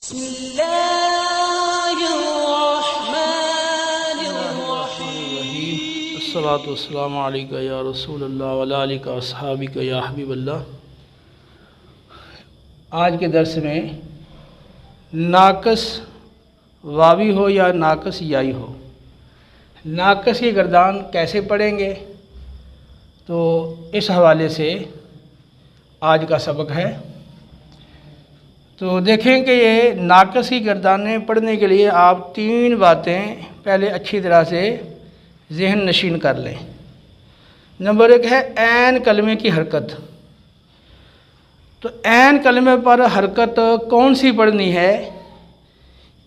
अस्सलातु वस्सलामु अलैका या रसूलल्लाह व अला आलिका अस्हाबिका या हबीबल्लाह। आज के दर्स में नाकस वावी हो या नाकस याई हो, नाकस की गर्दान कैसे पढ़ेंगे, तो इस हवाले से आज का सबक है। तो देखें कि ये नाकस की गर्दानें पढ़ने के लिए आप तीन बातें पहले अच्छी तरह से ज़हन नशीन कर लें। नंबर एक है ऐन कलमे की हरकत। तो ऐन कलमे पर हरकत कौन सी पढ़नी है,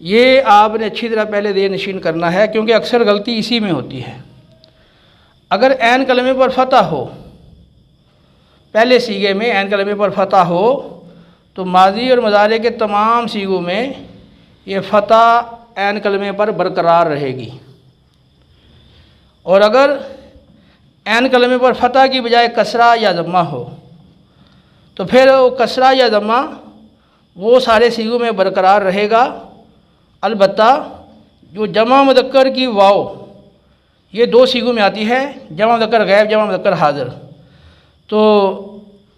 ये आपने अच्छी तरह पहले ज़हन नशीन करना है, क्योंकि अक्सर गलती इसी में होती है। अगर ऐन कलमे पर फ़तह हो, पहले सीगे में ऐन कलमे पर फ़तह हो, तो माजी और मुज़ारे के तमाम सीगों में ये फ़तह ऐन कलमे पर बरकरार रहेगी। और अगर ऐन कलमे पर फ़तह की बजाय कसरा या ज़म्मा हो, तो फिर वो कसरा या ज़म्मा वो सारे सीगों में बरकरार रहेगा। अलबत्ता जो जमा मुज़क्कर की वाव, ये दो सीगों में आती है, जमा मुज़क्कर गैब, जमा मुज़क्कर हाज़िर। तो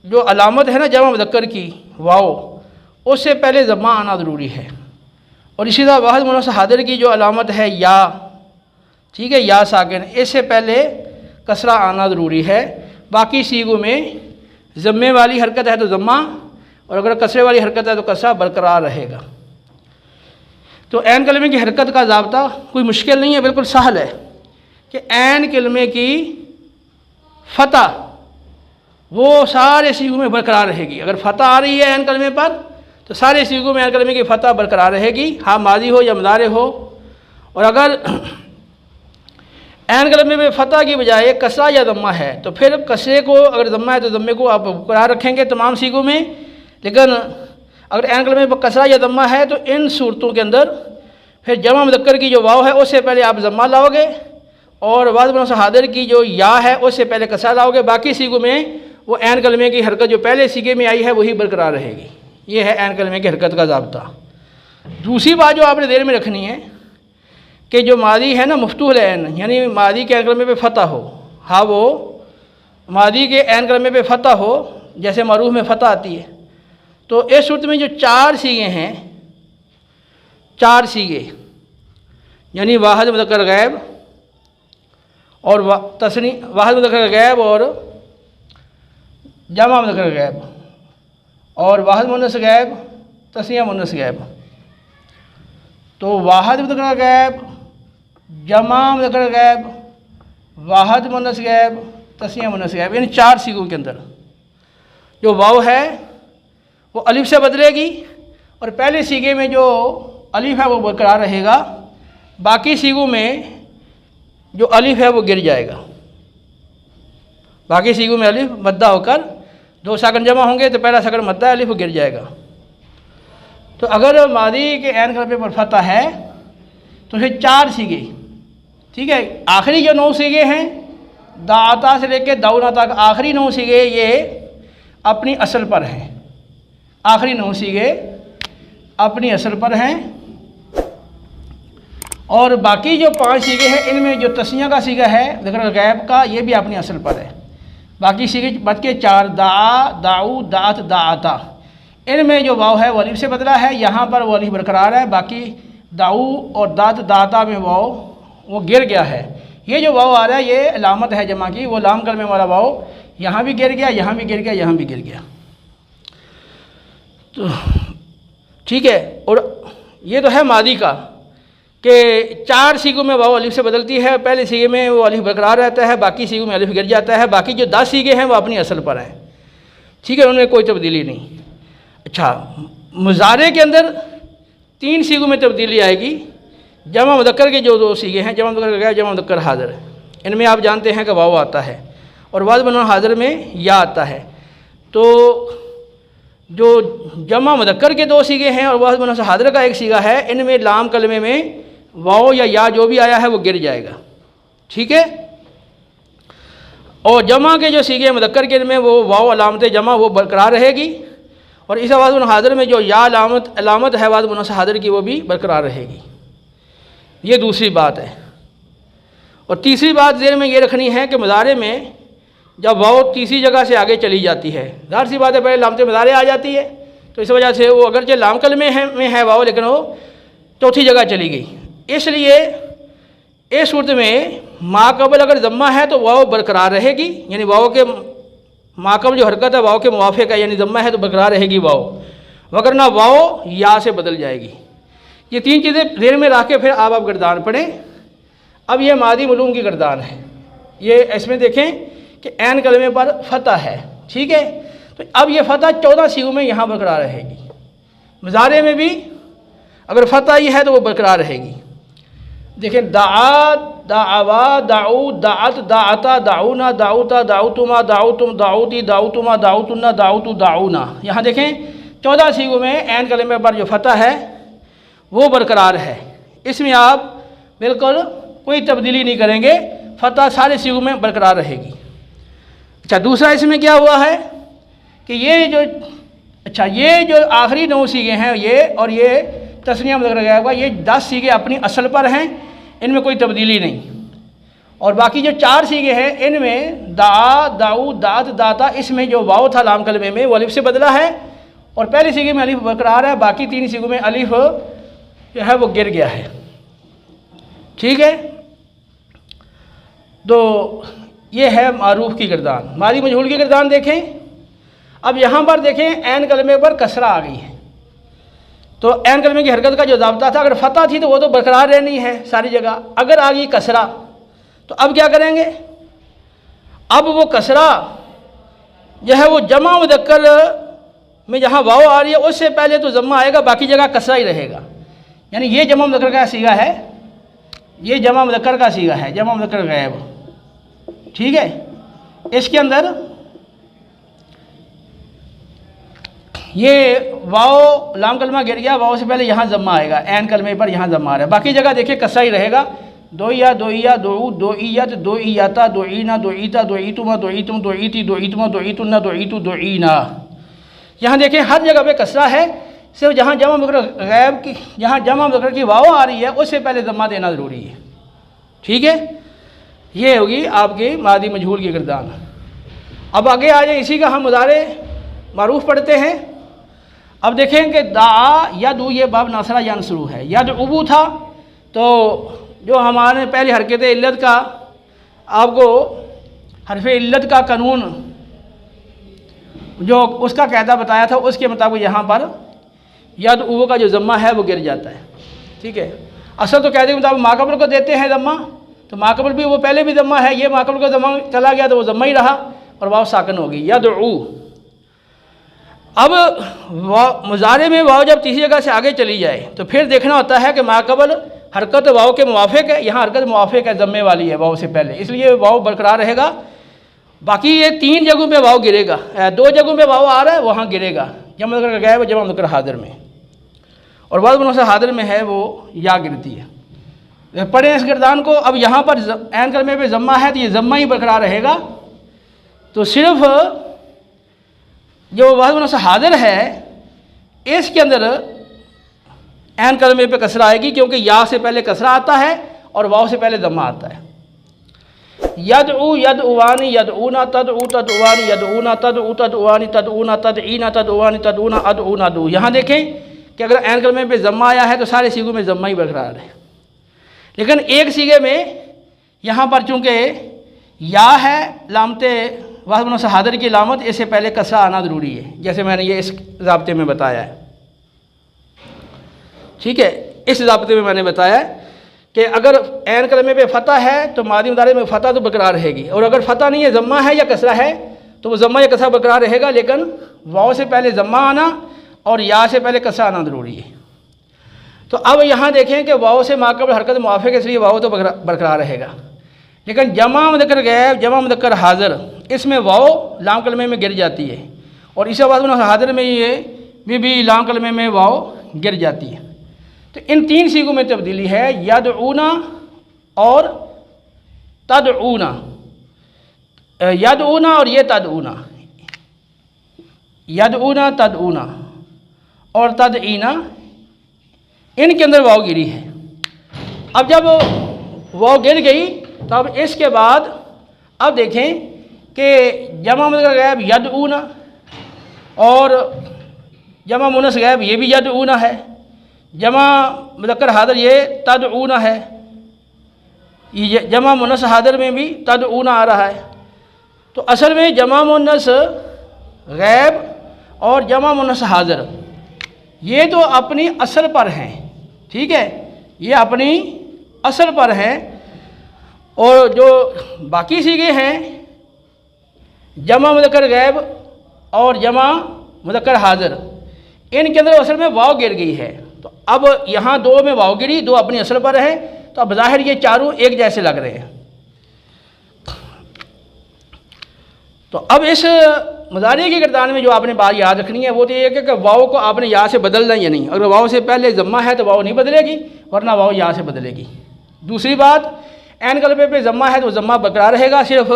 जो अलामत है ना जमा मुज़क्कर की वाव, उससे पहले ज़म्मा आना ज़रूरी है। और इसी तरह वाहिद मुअन्नस हाज़िर की जो अलामत है या, ठीक है, या साकिन, इससे पहले कसरा आना ज़रूरी है। बाकी सीगों में ज़म्मे वाली हरकत है तो ज़म्मा, और अगर कसरे वाली हरकत है तो कसरा बरकरार रहेगा। तो ऐन कलमे की हरकत का ज़ाब्ता कोई मुश्किल नहीं है, बिल्कुल सहल है कि ऐन कलमे की फ़तह वो सारे सीगों में बरकरार रहेगी। अगर फ़तह आ रही है ऐन कलमे पर, तो सारे सीगों में ऐन कलमे की फ़तह बरकरार रहेगी, हाँ माजी हो या मुज़ारे हो। और अगर ऐन कलमे में फ़तह की बजाय कसरा या ज़म्मा है, तो फिर कसरे को, अगर ज़म्मा है तो ज़म्मे को आप बरकरार रखेंगे तमाम सीगों में। लेकिन अगर ऐन कलमे पर कसरा या ज़म्मा है, तो इन सूरतों के अंदर फिर जमा मुज़क्कर की जो वाव है उससे पहले आप ज़म्मा लाओगे, और वाहिद मुअन्नस हाज़िर की जो या है उससे पहले कसरा लाओगे। बाकी सीगों में वो ऐन कलमे की हरकत जो पहले सीगे में आई है वही बरकरार रहेगी। ये है ऐन कलमे की हरकत का ज़ाब्ता। दूसरी बात जो आपने देर में रखनी है कि जो मादी है ना मफ्तूहुल ऐन, यानी मादी के ऐन कलमे पे फ़तह हो, हाँ वो मादी के ऐन कलमे पे फ़तह हो, जैसे मरूफ में फ़तह आती है। तो इस सूरत में जो चार सीगे हैं, चार सीगे यानी वाहिद मुज़क्कर गैब और वाहिद मुज़क्कर गैब और जमा मुज़क्कर गैब और वाहिद मुअन्नस गैब, तस्निया मुअन्नस गैब। तो वाहिद मुज़क्कर गैब, जमा मुज़क्कर गैब, वाहिद मुअन्नस गैब, तस्निया मुअन्नस गैब, इन चार सीगों के अंदर जो वाव है वो अलिफ से बदलेगी, और पहले सीगे में जो अलिफ है वो बरकरार रहेगा। बाकी सीगों में जो अलिफ है वो गिर जाएगा। बाकी सीगों में अलिफ मद्दा होकर दो साकन जमा होंगे, तो पहला साकन मद्दा अलिफ गिर जाएगा। तो अगर मादी के ऐन कलमे पर फ़तह है तो फिर चार सीगे, ठीक है, आखिरी जो 9 सीगे हैं दाता से लेकर दाउना तक, आखिरी 9 सीगे ये अपनी असल पर हैं। आखिरी 9 सीगे अपनी असल पर हैं, और बाकी जो 5 सीगे हैं इनमें जो तस्निया का सीगा है ज़िक्र गैब का, ये भी अपनी असल पर है। बाकी सीगे बच के 4 दा, दाऊ, दात, दाता, इनमें जो वाव है वो अलिफ से बदला है, यहाँ पर वो अलिफ बरकरार है। बाकी दाऊ और दात, दाता में वाव वो गिर गया है। ये जो वाव आ रहा है ये अलामत है जमा की, वो लाम कलमे वाला वाव यहाँ भी गिर गया, यहाँ भी गिर गया, यहाँ भी गिर गया। तो ठीक है, और ये तो है मादी का कि चार सीगों में वाव अलिफ से बदलती है, पहले सीगे में वो अलिफ बरकरार रहता है, बाकी सीगों में अलिफ गिर जाता है। बाकी जो 10 सीगे हैं वो अपनी असल पर हैं, ठीक है, उनमें कोई तब्दीली नहीं। अच्छा, मुज़ारे के अंदर 3 सीगों में तब्दीली आएगी। जमा मुज़क्कर के जो 2 सीगे हैं, जमा मुज़क्कर गैब, जमा मुज़क्कर हाज़िर, इनमें आप जानते हैं कि वाव आता है, और वाहिद मुअन्नस हाज़िर में या आता है। तो जो जमा मुज़क्कर के 2 सीगे हैं और वाहिद मुअन्नस हाज़िर का 1 सीगा है, इनमें लाम कलमे में वाव या जो भी आया है वो गिर जाएगा, ठीक है। और जमा के जो सीगे मुज़क्कर के, इनमें वो वाव अलामत जमा वो बरकरार रहेगी, और इस आवाज़ हाजिर में जो या अलामत है आवाज़ मुनस्सब हाजिर की वो भी बरकरार रहेगी। ये दूसरी बात है। और तीसरी बात ज़हन में ये रखनी है कि मुज़ारे में जब वाव तीसरी जगह से आगे चली जाती है, ज़ाहिर सी बात है पहले लामत मुज़ारे आ जाती है, तो इस वजह से वो अगरचे लाम कलमे में है वाव, लेकिन वो चौथी जगह चली गई। इसलिए इस सूरत में माक़बल अगर ज़म्मा है तो वाव बरकरार रहेगी, यानी वाव के माक़बल जो हरकत है वाव के मुवाफ़िक़ है, यानी ज़म्मा है तो बरकरार रहेगी वाव, वगरना वाव या से बदल जाएगी। ये तीन चीज़ें ज़हन में रख के फिर आप गर्दान पढ़ें। अब ये मादी मलूम की गर्दान है। ये इसमें देखें कि ऐन कलमे पर फ़तह है, ठीक है। तो अब ये फ़तह 14 सीगों में यहाँ बरकरार रहेगी। मुज़ारे में भी अगर फ़तह ही है तो वो बरकरार रहेगी। देखें दाआत, दाआवा, दाऊ, दाअत, दाअता, दाऊना, दाऊता, दाऊतुमा, दाऊतुम, दाऊती, दाऊतुमा, दाऊतुन्ना, दाऊतु, दाऊना। यहाँ देखें 14 सीगों में ऐन कलमे पर जो फ़तह है वो बरकरार है। इसमें आप बिल्कुल कोई तब्दीली नहीं करेंगे, फ़तह सारे सीगों में बरकरार रहेगी। अच्छा, दूसरा इसमें क्या हुआ है कि ये जो आखिरी 9 सीगे हैं ये और ये तस्निया में गया हुआ, ये 10 सीगे अपनी असल पर हैं, इनमें कोई तब्दीली नहीं। और बाकी जो 4 सीगे हैं इनमें दा, दाऊ, दात, दाता, इसमें जो वाव था लाम कलमे में वो अलिफ से बदला है और पहले सीगे में अलिफ बरकरार है, बाकी 3 सीगों में अलिफ जो है वो गिर गया है, ठीक है। तो ये है मारूफ की गर्दान। मादी मजहूल की गर्दान देखें। अब यहाँ पर देखें ऐन कलमे पर कसरा आ गई है, तो ऐन कलमे की हरकत का जो ज़ाब्ता था, अगर फ़तह थी तो वो तो बरकरार रहनी है सारी जगह। अगर आ गई कसरा तो अब क्या करेंगे? अब वो कसरा जो है वो जमा मुज़क्कर में जहाँ वाव आ रही है उससे पहले तो ज़म्मा आएगा, बाकी जगह कसरा ही रहेगा। यानी ये जमा मुज़क्कर का सीगा है, ये जमा मुज़क्कर का सीगा है, जमा मुज़क्कर गैब, ठीक है। इसके अंदर ये वाव लाम कलमा गिर गया, वाव से पहले यहाँ ज़म्मा आएगा, ऐन कलमे पर यहाँ ज़म्मा आ रहा है, बाकी जगह देखिए कसरा ही रहेगा। दोइया, दोइया, दोऊ, दोइयत, दोइयाता, दोइना, दोइता, दोइतुमा, दोइतुम, दोइती, दोइतुमा, दोइतुन्ना, दोइतु, दोइना। यहाँ देखें हर जगह पे कसरा है, सिर्फ जहाँ जमा मुज़क्कर गैब की, जहाँ जमा मुज़क्कर की वाव आ रही है उससे पहले ज़म्मा देना ज़रूरी है, ठीक है। ये होगी आपकी मादी मजहूल की गर्दान। अब आगे आ जाए, इसी का हम मुज़ारे मारूफ पढ़ते हैं। अब देखें कि दा यदू, ये बाब नासरा यानसरू है। यद उबू था तो जो हमारे पहले हरकत इल्लत का आपको हरफ इल्लत का कानून जो उसका कायदा बताया था, उसके मुताबिक यहाँ पर यद उबू का जो ज़म्मा है वो गिर जाता है, ठीक है। असल तो कायदे के मुताबिक माक़बल को देते हैं ज़म्मा, तो माक़बल भी वो पहले भी ज़म्मा है, ये माक़बल का ज़म्मा चला गया तो वो ज़म्मा ही रहा और वाव साकिन होगी यदऊ। अब मुज़ारे में वाव जब तीसरी जगह से आगे चली जाए तो फिर देखना होता है कि माक़बल हरकत वाव के मुवाफ़िक़ है, यहाँ हरकत मुवाफ़िक़ है, ज़म्मे वाली है वाव से पहले, इसलिए वाव बरकरार रहेगा। बाकी ये 3 जगहों पे वाव गिरेगा, 2 जगहों पे वाव आ रहा है वहाँ गिरेगा, जमा मुज़क्कर गैब जमा मुज़क्कर हाज़िर में, और वाव मुनस्सब हाज़िर में है वो या गिरती है। पढ़ें इस गर्दान को। अब यहाँ पर ऐन कलमे पे ज़म्मा है तो ये ज़म्मा ही बरकरार रहेगा, तो सिर्फ जो वाव मुनस्सब हाज़िर है इसके अंदर ऐन कलमे पे कसरा आएगी, क्योंकि या से पहले कसरा आता है और वाव से पहले ज़म्मा आता है। यदऊ, यदउवानी, यदऊना, तदऊ, तदउवानी, यदऊना, तदऊ, तदउवानी, तदऊना, तदईना, तदउवानी, तदऊना, अदऊना, दू। यहाँ देखें कि अगर ऐन कलमे पे ज़म्मा आया है तो सारे सीगों में ज़म्मा ही बरकरार है, लेकिन एक सीगे में यहाँ पर चूँकि या है लामते वाव मुनस्सब हाज़िर की लामत, इससे पहले कसरा आना ज़रूरी है, जैसे मैंने ये इस ज़ाब्ते में बताया है, ठीक है। इस ज़ाब्ते में मैंने बताया कि अगर ऐन कलमे पे फ़तह है तो मादी मुज़ारे में फ़तह तो बरकरार रहेगी, और अगर फ़तह नहीं है, ज़म्मा है या कसरा है, तो वो ज़म्मा या कसरा बरकरार रहेगा, लेकिन वाव से पहले ज़म्मा आना और या से पहले कसरा आना ज़रूरी है। तो अब यहाँ देखें कि वाव से माक़बल हरकत मुवाफ़िक़ है, इसलिए वाव तो बरकरार रहेगा, लेकिन जमा मुज़क्कर गैब जमा मुज़क्कर हाज़िर इसमें वाव लाम कलमे में गिर जाती है, और इस वाव मुनस्सब हाज़िर में ये भी लाम कलमे में वाव गिर जाती है। तो इन 3 सीगों में तब्दीली है, यदऊना और तदऊना, यदऊना और ये तदऊना, यदऊना तदऊना और तदईना, इनके अंदर वाव गिरी है। अब जब वाव गिर गई तो अब इसके बाद अब देखें कि जमा मुज़क्कर गैब यदऊना और जमा मुन्नस गैब ये भी यदऊना है, जमा मुज़क्कर हाज़िर ये तदऊना है, ये जमा मुन्नस हाज़िर में भी तदऊना आ रहा है। तो असल में जमा मुन्नस गैब और जमा मुन्नस हाज़िर ये तो अपनी असल पर हैं, ठीक है, ये अपनी असल पर हैं। और जो बाकी सीगे हैं जमा मुज़क्कर गैब और जमा मुज़क्कर हाज़िर, इनके अंदर असल में वाव गिर गई है। तो अब यहाँ दो में वाव गिरी, दो अपनी असल पर हैं, तो अब ज़ाहिर ये चारों एक जैसे लग रहे हैं। तो अब इस मुज़ारी की गिरदान में जो आपने बात याद रखनी है वो तो ये है कि वाव को आपने या से बदलना या नहीं। अगर वाव से पहले ज़म्मा है तो वाव नहीं बदलेगी, वरना वाव या से बदलेगी। दूसरी बात, ऐन कलमे पे ज़म्मा है तो ज़म्मा बरकरार रहेगा। सिर्फ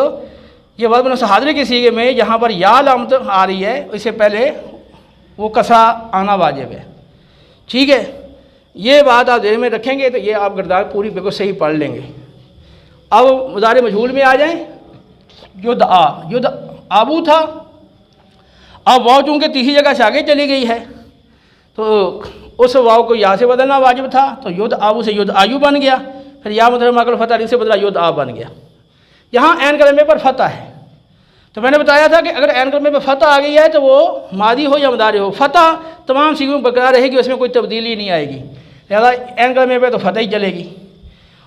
ये वज़्न मुन्नस हाज़िर के सीगे में जहाँ पर या अलामत आ रही है इससे पहले वो कसरा आना वाजिब है, ठीक है। ये बात आप ज़हन में रखेंगे तो ये आप गिरदान पूरी बिल्कुल सही पढ़ लेंगे। अब मुज़ारे मजहूल में आ जाएँ। युदआ, युद आबू था, अब वाव चूँकि तीसरी जगह से आगे चली गई है तो उस वाव को या से बदलना वाजिब था, तो युद आबू से युद आयु बन गया, फिर या मतलब माकल फ़तह से बदला युद आ बन गया। यहाँ ऐन कलमे पर फ़तह है, तो मैंने बताया था कि अगर ऐन कलमे पर फ़तह आ गई है तो वो मादी हो या मुदारी हो, फ़तह तमाम सीगों में बरकरार रहेगी, उसमें कोई तब्दीली नहीं आएगी। लिहाजा ऐन कलमे पर तो फ़तह ही चलेगी।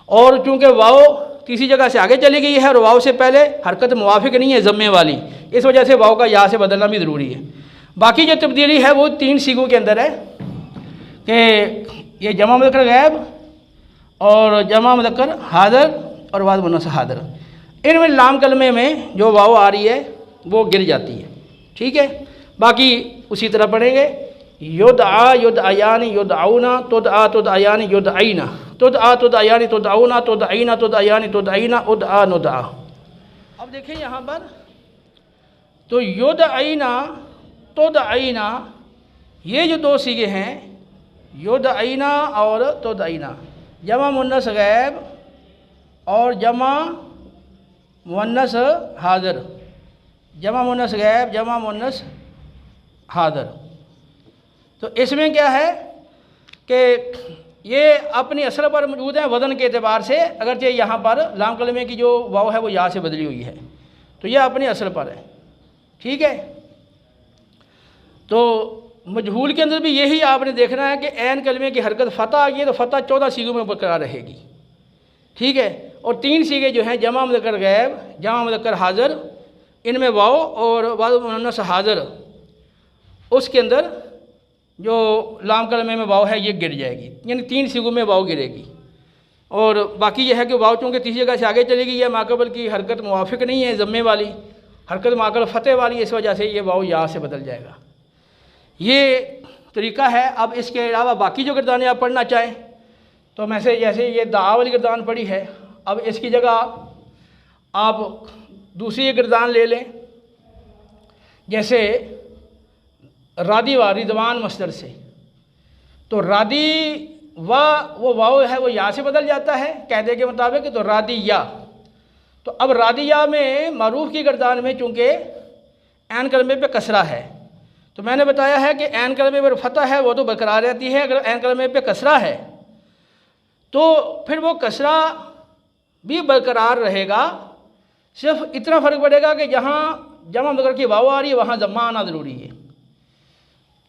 और चूँकि वाव तीसरी जगह से आगे चली गई है और वाव से पहले हरकत मुवाफिक नहीं है ज़म्मे वाली, इस वजह से वाव का या से बदलना भी ज़रूरी है। बाकी जो तब्दीली है वो तीन सीगों के अंदर है कि ये जमा मुज़क्कर गैब और जमा मुज़क्कर हाज़िर और वज़्न मुन्नस हाज़िर, इनमें लाम कलमे में जो वाव आ रही है वो गिर जाती है, ठीक है। बाकी उसी तरह पढ़ेंगे। युदआ युदआयानी युदआउना तुदआ तुदआयानी युदआइना तुदआ तुदआयानी तुदआउना तुदआइना तुदआयानी तुदआइना उदआ नुदआ। अब देखिए यहाँ पर तो युदआइना तुदआइना ये जो दो सीगे हैं युदआइना और तुदआइना, जमा मुन्नस गैब और जमा मुन्नस हाज़िर, जमा मुन्नस गैब जमा मुन्नस हाज़िर। तो इसमें क्या है कि ये अपनी असल पर मौजूद है वज़न के एतबार से, अगरचे यहाँ पर लाम कलमे की जो वाव है वो या से बदली हुई है, तो यह अपनी असल पर है, ठीक है। तो मजहूल के अंदर भी यही आपने देखना है कि ऐन कलमे की हरकत फ़तह आ गई है तो फ़तह 14 सीगों में बरकरार रहेगी, ठीक है। और तीन सीगे जो हैं जमा मुज़क्कर गैब जमा मुज़क्कर हाज़िर, इनमें वाव और वज़्न मुन्नस हाज़िर उसके अंदर जो लाम कलमे में वाव है ये गिर जाएगी, यानी तीन सीगों में वाव गिरेगी। और बाकी यह है कि वाव चूँकि तीसरी जगह से आगे चलेगी, यह माकबल की हरकत मुवाफिक नहीं है ज़म्मे वाली, हरकत माकबल फ़तह वाली, इस वजह से ये वाव या से बदल जाएगा। ये तरीका है। अब इसके अलावा बाकी जो गिरदानें आप पढ़ना चाहें तो मैं से जैसे ये दा वाली गिरदान पढ़ी है, अब इसकी जगह आप दूसरी गिरदान ले लें, जैसे रादी व रिदवान मस्दर से, तो रादी व वो वाव है वो या से बदल जाता है कायदे के मुताबिक, तो रादी या। तो अब रादिया में मारूफ की गिरदान में चूँकि ऐन कलमे पे कसरा है, तो मैंने बताया है कि ऐन कलमे पर फ़तह है वो तो बरकरार रहती है, अगर ऐन कलमे पे कसरा है तो फिर वो कसरा भी बरकरार रहेगा। सिर्फ इतना फ़र्क पड़ेगा कि जहाँ जमा मुज़क्कर की वाव आ रही है वहाँ ज़म्मा आना ज़रूरी है,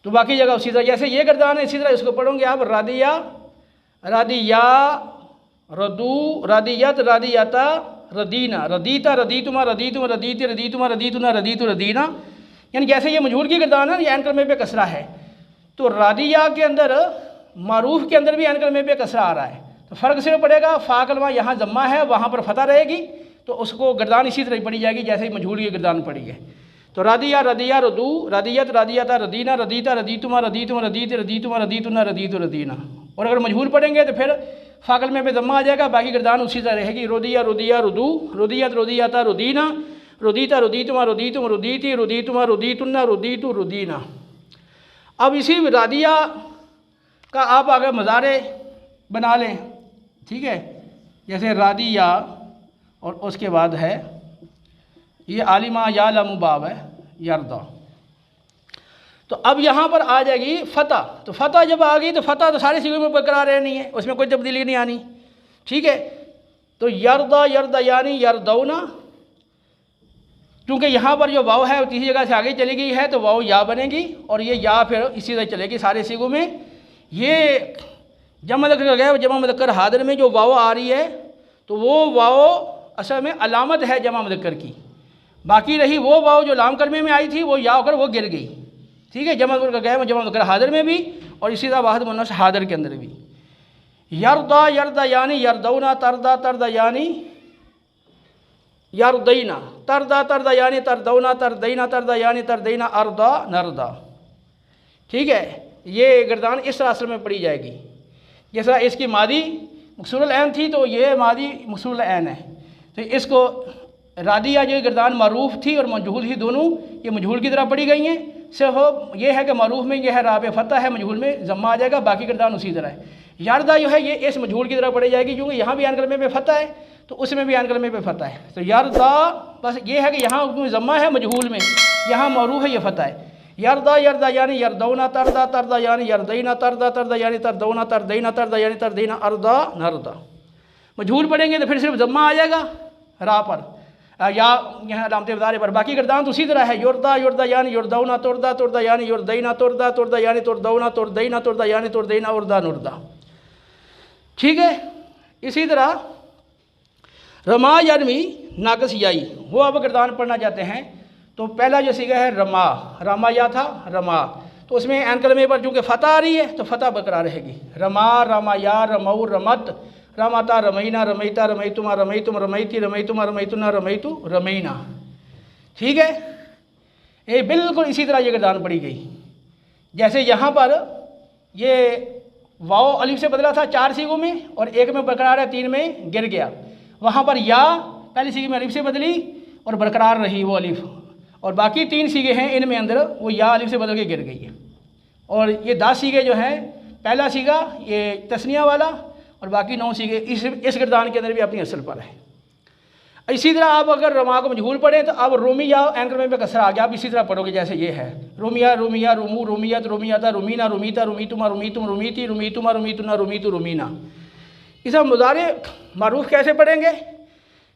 तो बाकी जगह उसी तरह जैसे ये गिरदान है इसी तरह इसको पढ़ोगे आप। रादिया रादिया रदू रादियत रादियाता रदीना रदीता रदीतुमा रदीतुमा रदीती रदीतुमा रदीतुना रदीतु रदीना, यानी जैसे ये मजहूल की गिरदान है, ये ऐन कलमे पे कसरा है, तो रादिया के अंदर मारूफ के अंदर भी ऐन कलमे पे कसरा आ रहा है, तो फ़र्क सिर्फ पड़ेगा फ़ा कलमा यहाँ ज़म्मा है वहाँ पर फ़तह रहेगी, तो उसको गिरदान इसी तरह पढ़ी जाएगी जैसे मजहूल की गिरदान पढ़ी है। तो रादिया रदिया रदू रादियत रादियाता रदीना रदीता रदीतुमा रदीतुमा रदीती रदीतुमा रदीतुना रदीतु रदीना। और अगर मजहूल पढ़ेंगे तो फिर फ़ाकल में ज़म्मा आ जाएगा, बाकी गिरदान उसी तरह रहेगी। रोदिया रोदिया रुदू रोदियत रोदियाता रुदीना रुदीता रुदीतुमा रुदीतुम रुदीती रुदीतुमा रुदीतुन्ना रुदीतु रुदीना। अब इसी रादिया का आप अगर मज़ारे बना लें, ठीक है, जैसे रादिया और उसके बाद है ये आलिमा यालमु बाब है यरदा। तो अब यहाँ पर आ जाएगी फ़तह। तो फ़तह जब आ गई तो फ़तह तो सारे सीगों में बरकरार रहनी है, उसमें कोई तब्दीली नहीं आनी, ठीक है। तो यरदा यरदा यानी यरदौना, क्योंकि यहाँ पर जो वाव है वो तीसरी जगह से आगे चली गई है तो वाव या बनेगी और ये या फिर इसी तरह चलेगी सारे सीगों में। ये जमा मुज़क्कर गैब जमा मुज़क्कर हाज़िर में जो वाव आ रही है तो वो वाव असल में अलामत है जमा मुज़क्कर की, बाकी रही वो वाव जो लाम कलमे में आई थी वो या होकर वो गिर गई, ठीक है, जमा मुज़क्कर गैब जमा मुज़क्कर हाज़िर में भी और इसी तरह वाहिद मुअन्नस हाज़िर के अंदर भी। यरदा यरदा यानी यरदौना, तरदा तरदा यानी यरदैना, तरदा तरदा यानी तरदौना, तरदैना तरदा यानी तरदैना, अरदा नरदा, ठीक है। ये गर्दान इस तरह असल में पढ़ी जाएगी। जैसा इसकी मादी मकसूरुल ऐन थी तो ये मादी मकसूरुल ऐन है, तो इसको रादिया जो गर्दान मारूफ थी और मजहूल थी, दोनों ये मजहूल की तरह पढ़ी गई हैं। सिर्फ ये है कि मारूफ में ये है राब फ़तह है, मजहूल में ज़म्मा आ जाएगा, बाकी गर्दान उसी तरह है। यरदा जो है ये इस मजहूल की तरह पढ़ी जाएगी क्योंकि यहाँ भी आन कलमे पे फ़तह है तो उसमें भी आन कलमे पे फ़तह है। तो यरदा बस ये है कि यहाँ ज़म्मा है मजहूल में, यहाँ मारूफ है, ये फ़तह है। यरदा यरदा यानी यरदौना, तरदा तरदा यानी यरदैना, तरदा तरदा यानी तरदौना, तरदैना तरदा यानी तरदैना, अरदा नरदा। मजहूल पढ़ेंगे तो फिर सिर्फ ज़म्मा आ जाएगा रा पर या यहाँ अलामत वज़ारे पर, बाकी गर्दान तो उसी तरह है। युरदा युरदा यानी युरदौना, तुरदा तुरदा यानी युरदैना, तुरदा तुरदा यानी तुरदौना, तुरदैना तुरदा यानी तुरदैना, उर्दा नुरदा, ठीक है। इसी तरह रमा यरमी नाकस याई, वो अब गर्दान पढ़ना चाहते हैं तो पहला जो सीगा है रमा, रमा या था रमा, तो उसमें ऐन कलमे पर चूँकि फ़तह आ रही है तो फ़तह बरकरार रहेगी। रमा रमाया रमऊ रमत, रमाता रमैना, रमैता रमैतुमा, रमैतुम रमैती, रमैतुमा रमैतुना, रमैतु रमैना, ठीक है। ये बिल्कुल इसी तरह ये गर्दान पढ़ी गई। जैसे यहाँ पर ये वाव अलिफ से बदला था 4 सीगों में और एक में बरकरार है, 3 में गिर गया। वहाँ पर या पहली सीगे में अलिफ से बदली और बरकरार रही वो अलिफ, और बाकी 3 सीगे हैं इनमें अंदर वो या अलिफ से बदल के गिर गई है। और ये 10 सीगे जो हैं, पहला सीगा ये तस्निया वाला और बाकी 9 सीगे इस गर्दान के अंदर भी अपनी असल पर है। इसी तरह आप अगर रमा को मजहूल पढ़ें तो अब रोमी या एन कलमे पे कसरा आ गया, आप इसी तरह पढ़ोगे जैसे ये है रोमिया रोमिया रुमू रोमियत रोमियाता रुमीना रुमीता रुमीतुमा रुमीतुम रुमीती रुमीतुमा रुमीतुना रुमीतु रुमीना। इस मुज़ारे मारूफ कैसे पढ़ेंगे?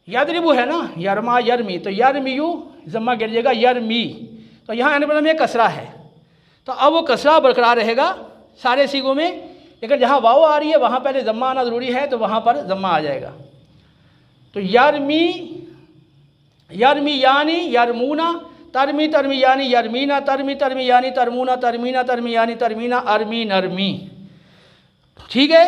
यदरिबु है ना, यरमा यरमी, तो यरमियु ज़म्मा गिर जाएगा यरमी, तो यहाँ एन कलमे में कसरा है तो अब वो कसरा बरकरार रहेगा सारे सीगों में, लेकिन जहाँ वाव आ रही है वहाँ पहले ज़म्मा आना ज़रूरी है तो वहाँ पर ज़म्मा आ जाएगा। तो यरमी यरमी यानी यरमूना, तरमी तरमी यानी यरमीना, तरमी तरमी यानी तरमूना, तरमीना तरमी यानी तरमीना, अरमी नरमी, ठीक है।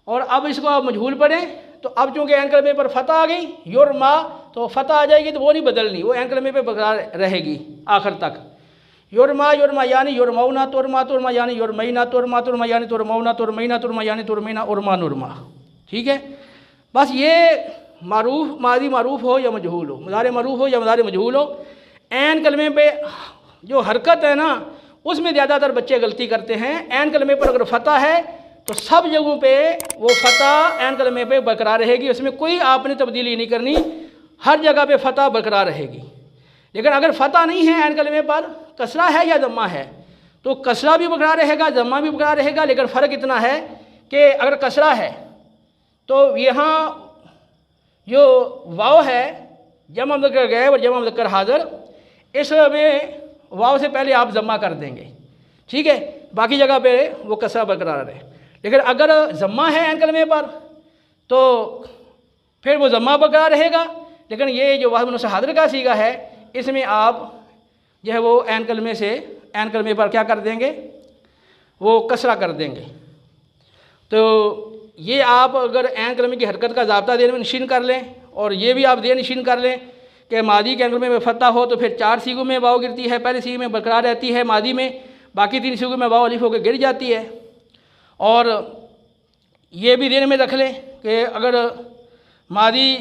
और अब इसको आप मजहूल पढ़ें तो अब चूँकि एन कलमे पर फ़तह आ गई युरमा, तो फ़तह आ जाएगी तो वो नहीं बदलनी, वो एन कलमे पर बरकरार रहेगी आखिर तक। युरमा युरमा यानी युरमौना, तुरमा तुरमा यानी युरमैना, तुरमा तुरमा यानी तुरमौना, तुरमैना तुरमा यानी तुरमैना, उरमा नुरमा, ठीक है। बस ये मारूफ मादी मारूफ हो या मजहूल हो, मुज़ारे मारूफ हो या मुज़ारे मजहूल हो, एन कलमे पे जो हरकत है ना उसमें ज़्यादातर बच्चे गलती करते हैं। एन कलमे पर अगर फ़तह है तो सब जगहों पे वो फ़तह एन कलमे पे बरकरार रहेगी, उसमें कोई आपने तब्दीली नहीं करनी, हर जगह पे फ़तह बरकरार रहेगी। लेकिन अगर फ़तह नहीं है एन कलमे पर, कसरा है या ज़म्मा है, तो कसरा भी बरकरार रहेगा, ज़म्मा भी बरकरार रहेगा। लेकिन फ़र्क इतना है कि अगर कसरा है तो यहाँ जो वाव है जमा मुज़क्कर गैब और जमा मुज़क्कर हाज़िर, इसमें वाव से पहले आप ज़म्मा कर देंगे, ठीक है, बाकी जगह पे वो कसरा बरकरार है। लेकिन अगर ज़म्मा है एन कलमे पर तो फिर वो ज़म्मा बरकरार रहेगा। लेकिन ये जो वाहिद मुअन्नस हाज़िर का सीगा है इसमें आप जो है वो एन कलमे से एन कलमे पर क्या कर देंगे, वो कसरा कर देंगे। तो ये आप अगर एन कलमे की हरकत का ज़ाब्ता देने में नशीन कर लें और ये भी आप दे नशीन कर लें कि मादी के एन कलमे में फ़तह हो तो फिर 4 सीगों में वाव गिरती है, पहले सीगे में बरकरार रहती है मादी में, बाकी 3 सीगों में वाव अलिफ होकर गिर जाती है। और ये भी देने में रख लें कि अगर मादी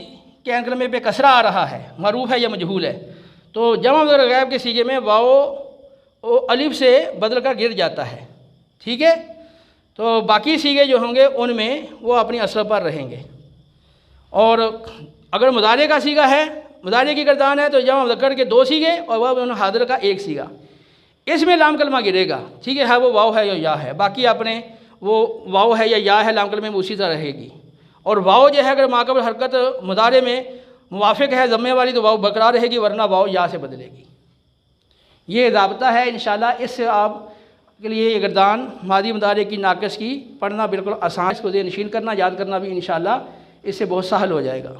कि ऐन कलमे पे कसरा आ रहा है, मरूफ है या मजहूल है, तो जमा मुज़क्कर गैब के सीगे में वाओ वो अलिफ से बदल कर गिर जाता है। ठीक है, तो बाकी सीगे जो होंगे उनमें वो अपनी असल पर रहेंगे। और अगर मुज़ारे का सीगा है, मुज़ारे की गर्दान है, तो जमा मुज़क्कर के 2 सीगे और वह हाज़िर का 1 सीगा, इसमें लाम कलमा गिरेगा। ठीक है, वो वाव है या या है, बाकी आपने वो वाव है या या है लाम कलमे में उसी तरह रहेगी। और वाव जो है अगर माक़बल हरकत मुज़ारे में मुवाफ़िक है ज़म्मे वाली तो वाव बरकरार रहेगी, वरना वाव या से बदलेगी। ये ज़ाब्ता है। इंशाअल्लाह इससे आप के लिए ये गर्दान मादी मुज़ारे की नाक़िस की पढ़ना बिल्कुल आसान, इसको ज़हन नशीन करना, याद करना भी इंशाअल्लाह इससे बहुत सहल हो जाएगा।